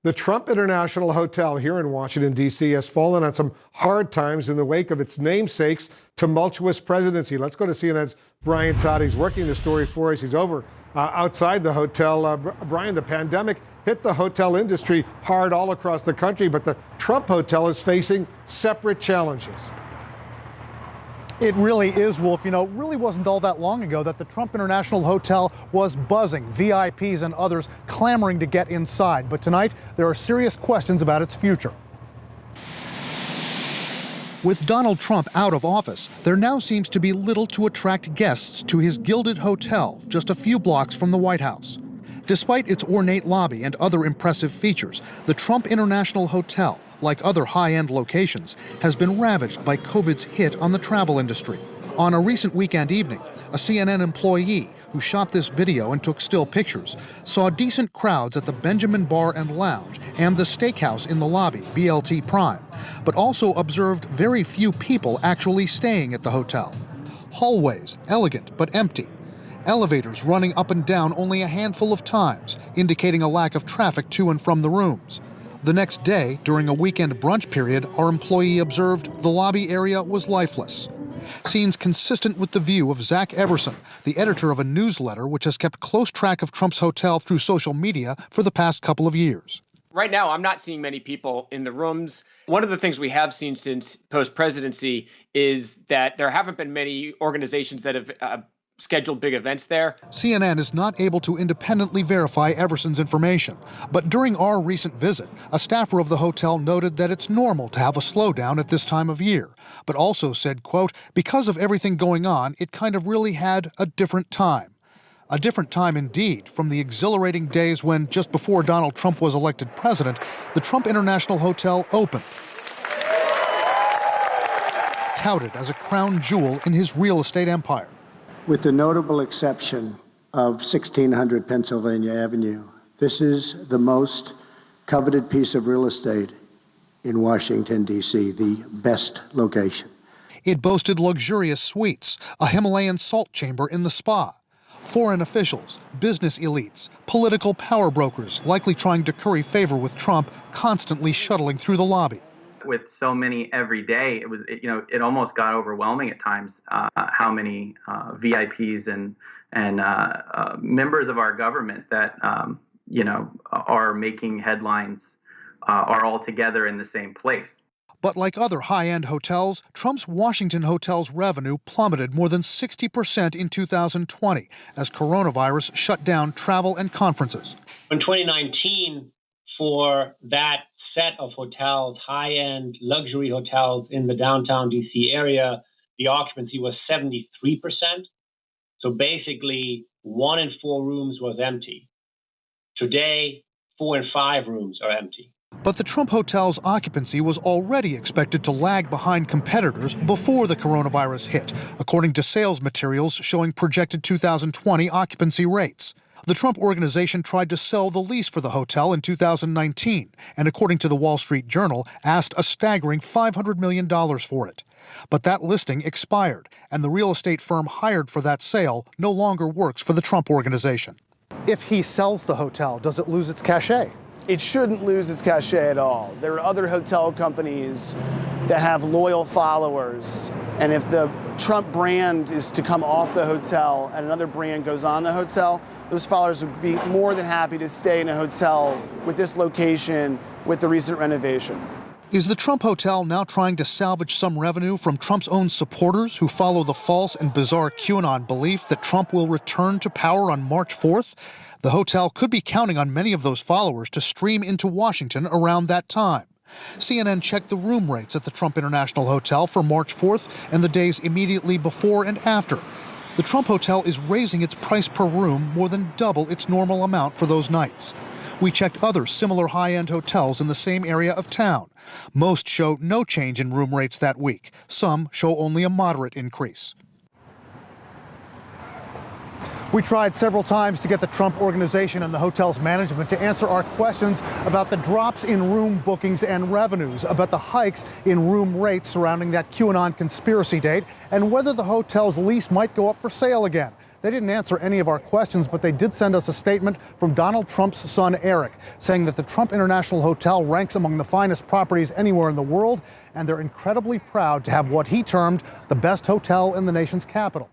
The Trump International Hotel here in Washington, D.C. has fallen on some hard times in the wake of its namesake's tumultuous presidency. Let's go to CNN's Brian Todd. He's working the story for us. He's over outside the hotel. Brian, the pandemic hit the hotel industry hard all across the country, but the Trump Hotel is facing separate challenges. It really is, Wolf. You know, it really wasn't all that long ago that the Trump International Hotel was buzzing, VIPs and others clamoring to get inside. But tonight, there are serious questions about its future. With Donald Trump out of office, there now seems to be little to attract guests to his gilded hotel just a few blocks from the White House. Despite its ornate lobby and other impressive features, the Trump International Hotel, like other high-end locations, has been ravaged by COVID's hit on the travel industry. On a recent weekend evening, a CNN employee who shot this video and took still pictures saw decent crowds at the Benjamin Bar and Lounge and the steakhouse in the lobby, BLT Prime, but also observed very few people actually staying at the hotel. Hallways, elegant but empty. Elevators running up and down only a handful of times, indicating a lack of traffic to and from the rooms. The next day, during a weekend brunch period, our employee observed the lobby area was lifeless. Scenes consistent with the view of Zach Everson, the editor of a newsletter which has kept close track of Trump's hotel through social media for the past couple of years. Right now, I'm not seeing many people in the rooms. One of the things we have seen since post-presidency is that there haven't been many organizations that have scheduled big events there. CNN is not able to independently verify Everson's information, but during our recent visit, a staffer of the hotel noted that it's normal to have a slowdown at this time of year, but also said, quote, because of everything going on, it kind of really had a different time. A different time indeed from the exhilarating days when, just before Donald Trump was elected president, the Trump International Hotel opened, touted as a crown jewel in his real estate empire. With the notable exception of 1600 Pennsylvania Avenue, this is the most coveted piece of real estate in Washington, D.C., the best location. It boasted luxurious suites, a Himalayan salt chamber in the spa. Foreign officials, business elites, political power brokers likely trying to curry favor with Trump, constantly shuttling through the lobby. With so many every day, it almost got overwhelming at times. How many VIPs and members of our government that are making headlines are all together in the same place. But like other high-end hotels, Trump's Washington hotel's revenue plummeted more than 60% in 2020 as coronavirus shut down travel and conferences. In 2019, for that set of hotels, high-end luxury hotels in the downtown DC area, the occupancy was 73%. So basically, 1 in 4 rooms was empty. Today, 4 in 5 rooms are empty. But the Trump Hotel's occupancy was already expected to lag behind competitors before the coronavirus hit, according to sales materials showing projected 2020 occupancy rates. The Trump Organization tried to sell the lease for the hotel in 2019, and according to the Wall Street Journal, asked a staggering $500 million for it. But that listing expired, and the real estate firm hired for that sale no longer works for the Trump Organization. If he sells the hotel, does it lose its cachet? It shouldn't lose its cachet at all. There are other hotel companies that have loyal followers, and if the Trump brand is to come off the hotel and another brand goes on the hotel, those followers would be more than happy to stay in a hotel with this location with the recent renovation. Is the Trump Hotel now trying to salvage some revenue from Trump's own supporters who follow the false and bizarre QAnon belief that Trump will return to power on March 4th? The hotel could be counting on many of those followers to stream into Washington around that time. CNN checked the room rates at the Trump International Hotel for March 4th and the days immediately before and after. The Trump Hotel is raising its price per room more than double its normal amount for those nights. We checked other similar high-end hotels in the same area of town. Most show no change in room rates that week. Some show only a moderate increase. We tried several times to get the Trump Organization and the hotel's management to answer our questions about the drops in room bookings and revenues, about the hikes in room rates surrounding that QAnon conspiracy date, and whether the hotel's lease might go up for sale again. They didn't answer any of our questions, but they did send us a statement from Donald Trump's son, Eric, saying that the Trump International Hotel ranks among the finest properties anywhere in the world, and they're incredibly proud to have what he termed the best hotel in the nation's capital.